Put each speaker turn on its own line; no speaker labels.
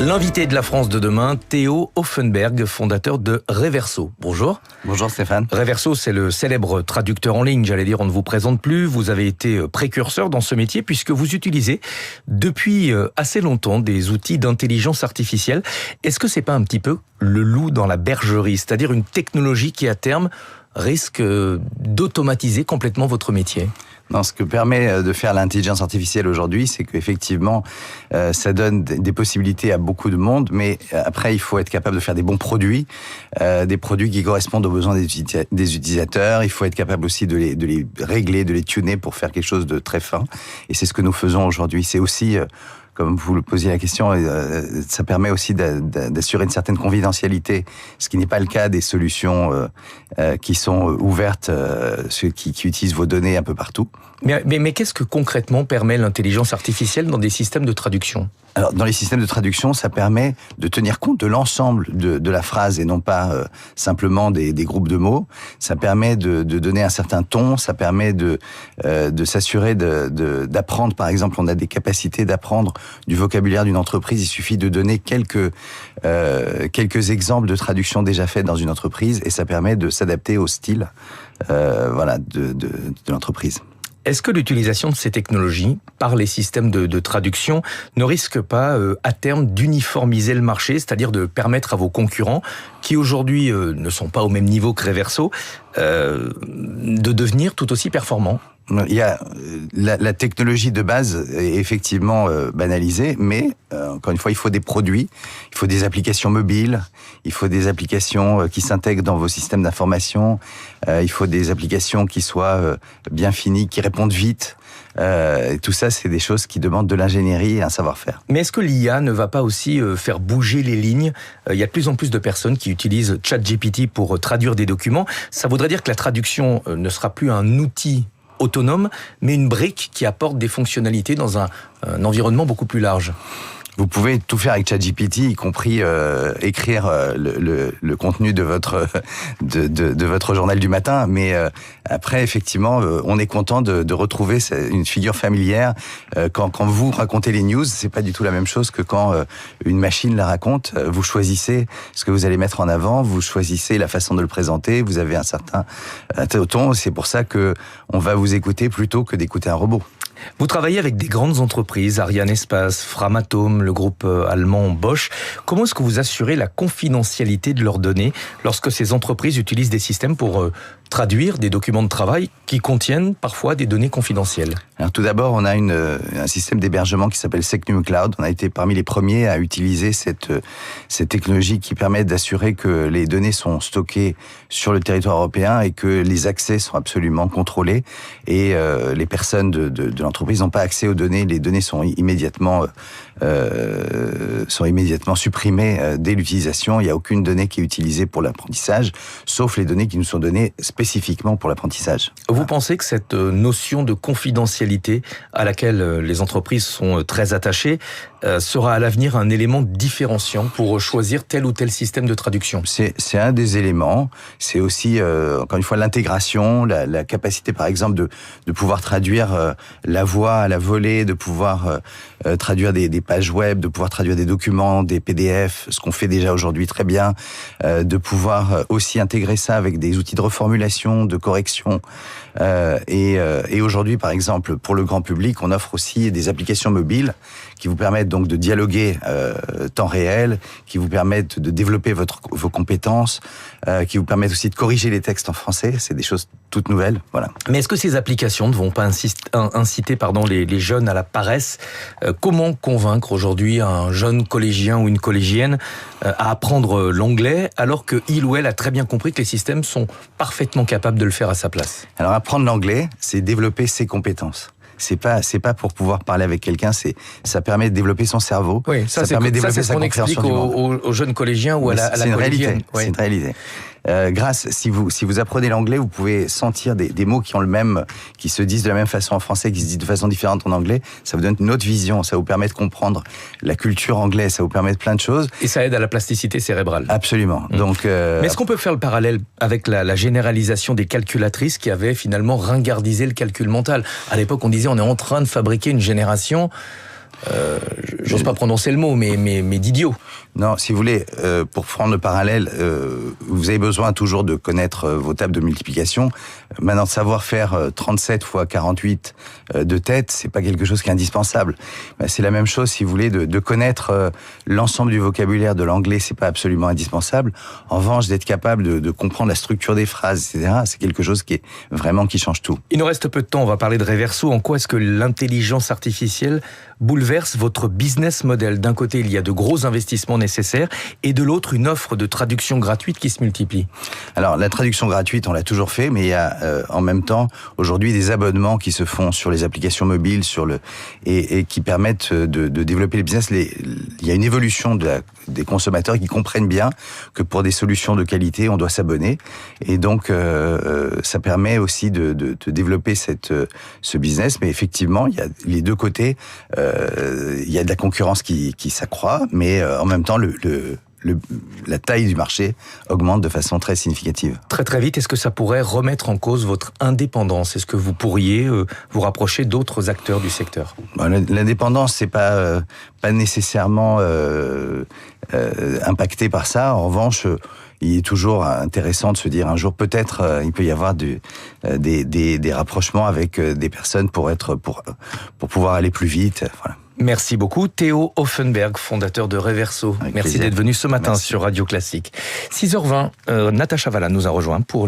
L'invité de la France de demain, Theo Offenberg, fondateur de Reverso. Bonjour.
Bonjour Stéphane.
Reverso, c'est le célèbre traducteur en ligne. J'allais dire, on ne vous présente plus. Vous avez été précurseur dans ce métier puisque vous utilisez depuis assez longtemps des outils d'intelligence artificielle. Est-ce que c'est pas un petit peu le loup dans la bergerie? C'est-à-dire une technologie qui, à terme, risque d'automatiser complètement votre métier?
Non, ce que permet de faire l'intelligence artificielle aujourd'hui, c'est qu'effectivement, ça donne des possibilités à beaucoup de monde, mais après, il faut être capable de faire des bons produits, des produits qui correspondent aux besoins des utilisateurs. Il faut être capable aussi de les régler, de les tuner pour faire quelque chose de très fin. Et c'est ce que nous faisons aujourd'hui. C'est aussi... Comme vous le posiez la question, ça permet aussi d'assurer une certaine confidentialité, ce qui n'est pas le cas des solutions qui sont ouvertes, qui utilisent vos données un peu partout.
Mais qu'est-ce que concrètement permet l'intelligence artificielle dans des systèmes de traduction ?
Alors, dans les systèmes de traduction, ça permet de tenir compte de l'ensemble de la phrase et non pas simplement des groupes de mots. Ça permet de donner un certain ton, ça permet de s'assurer d'apprendre. Par exemple, on a des capacités d'apprendre du vocabulaire d'une entreprise. Il suffit de donner quelques exemples de traductions déjà faites dans une entreprise et ça permet de s'adapter au style de l'entreprise.
Est-ce que l'utilisation de ces technologies par les systèmes de traduction ne risque pas, à terme, d'uniformiser le marché, c'est-à-dire de permettre à vos concurrents, qui aujourd'hui ne sont pas au même niveau que Reverso, de devenir tout aussi performants ?
Il y a la technologie de base est effectivement banalisée, mais encore une fois, il faut des produits, il faut des applications mobiles, il faut des applications qui s'intègrent dans vos systèmes d'information, il faut des applications qui soient bien finies, qui répondent vite. Et tout ça, c'est des choses qui demandent de l'ingénierie et un savoir-faire.
Mais est-ce que l'IA ne va pas aussi faire bouger les lignes ? Il y a de plus en plus de personnes qui utilisent ChatGPT pour traduire des documents. Ça voudrait dire que la traduction ne sera plus un outil autonome, mais une brique qui apporte des fonctionnalités dans un environnement beaucoup plus large.
Vous pouvez tout faire avec ChatGPT, y compris écrire le contenu de votre journal du matin. Mais après, effectivement, on est content de retrouver une figure familière. Quand vous racontez les news, c'est pas du tout la même chose que quand une machine la raconte. Vous choisissez ce que vous allez mettre en avant, vous choisissez la façon de le présenter. Vous avez un certain ton. C'est pour ça que on va vous écouter plutôt que d'écouter un robot.
Vous travaillez avec des grandes entreprises, Ariane Espace, Framatome, le groupe allemand Bosch. Comment est-ce que vous assurez la confidentialité de leurs données lorsque ces entreprises utilisent des systèmes pour traduire des documents de travail qui contiennent parfois des données confidentielles ?
Alors tout d'abord, on a un système d'hébergement qui s'appelle Secnum Cloud. On a été parmi les premiers à utiliser cette technologie qui permet d'assurer que les données sont stockées sur le territoire européen et que les accès sont absolument contrôlés et les personnes de l'entreprise n'ont pas accès aux données. Les données sont immédiatement supprimées dès l'utilisation. Il n'y a aucune donnée qui est utilisée pour l'apprentissage, sauf les données qui nous sont données spécifiquement pour l'apprentissage.
Vous pensez que cette notion de confidentialité à laquelle les entreprises sont très attachées sera à l'avenir un élément différenciant pour choisir tel ou tel système de traduction ?
C'est un des éléments. C'est aussi, encore une fois, l'intégration, la capacité, par exemple, de pouvoir traduire la voix à la volée, de pouvoir traduire des pages web, de pouvoir traduire des documents, des PDF, ce qu'on fait déjà aujourd'hui très bien, de pouvoir aussi intégrer ça avec des outils de reformulation, de correction. Et aujourd'hui, par exemple, pour le grand public, on offre aussi des applications mobiles qui vous permettent donc de dialoguer temps réel, qui vous permettent de développer vos compétences, qui vous permettent aussi de corriger les textes en français. C'est des choses toutes nouvelles, voilà.
Mais est-ce que ces applications ne vont pas inciter les jeunes à la paresse ? Comment convaincre aujourd'hui un jeune collégien ou une collégienne à apprendre l'anglais alors qu'il ou elle a très bien compris que les systèmes sont parfaitement capables de le faire à sa place ?
Alors apprendre l'anglais, c'est développer ses compétences. C'est pas pour pouvoir parler avec quelqu'un, ça permet de développer son cerveau.
Oui, ça permet de développer sa compréhension du monde. Aux jeunes collégiens ou à la collégienne.
C'est une réalité. Si vous apprenez l'anglais, vous pouvez sentir des mots qui se disent de la même façon en français, qui se disent de façon différente en anglais. Ça vous donne une autre vision, ça vous permet de comprendre la culture anglaise, ça vous permet de plein de choses.
Et ça aide à la plasticité cérébrale.
Absolument. Donc,
mais est-ce qu'on peut faire le parallèle avec la généralisation des calculatrices qui avaient finalement ringardisé le calcul mental ? À l'époque, on disait on est en train de fabriquer une génération j'ose pas prononcer le mot, mais d'idiot.
Non, si vous voulez, pour prendre le parallèle, vous avez besoin toujours de connaître vos tables de multiplication. Maintenant, de savoir faire 37 fois 48 de tête, c'est pas quelque chose qui est indispensable. C'est la même chose, si vous voulez, de connaître l'ensemble du vocabulaire de l'anglais, c'est pas absolument indispensable. En revanche, d'être capable de comprendre la structure des phrases, etc., c'est quelque chose qui change tout.
Il nous reste peu de temps, on va parler de Reverso. En quoi est-ce que l'intelligence artificielle bouleverse votre business model? D'un côté, il y a de gros investissements nécessaires et de l'autre, une offre de traduction gratuite qui se multiplie.
Alors, la traduction gratuite, on l'a toujours fait, mais il y a en même temps, aujourd'hui, des abonnements qui se font sur les applications mobiles et qui permettent de développer les business. Il y a une évolution des consommateurs qui comprennent bien que pour des solutions de qualité, on doit s'abonner. Et donc, ça permet aussi de développer ce business. Mais effectivement, il y a les deux côtés. Il y a de la concurrence qui s'accroît, mais en même temps, la taille du marché augmente de façon très significative.
Très très vite, est-ce que ça pourrait remettre en cause votre indépendance? Est-ce que vous pourriez vous rapprocher d'autres acteurs du secteur?
L'indépendance, c'est pas nécessairement impacté par ça. En revanche, il est toujours intéressant de se dire un jour peut-être il peut y avoir des rapprochements avec des personnes pour pouvoir aller plus vite. Voilà.
Merci beaucoup Théo Hoffenberg, fondateur de Reverso. Merci d'être venu ce matin sur Radio Classique. 6h20, Natacha Valla nous a rejoint pour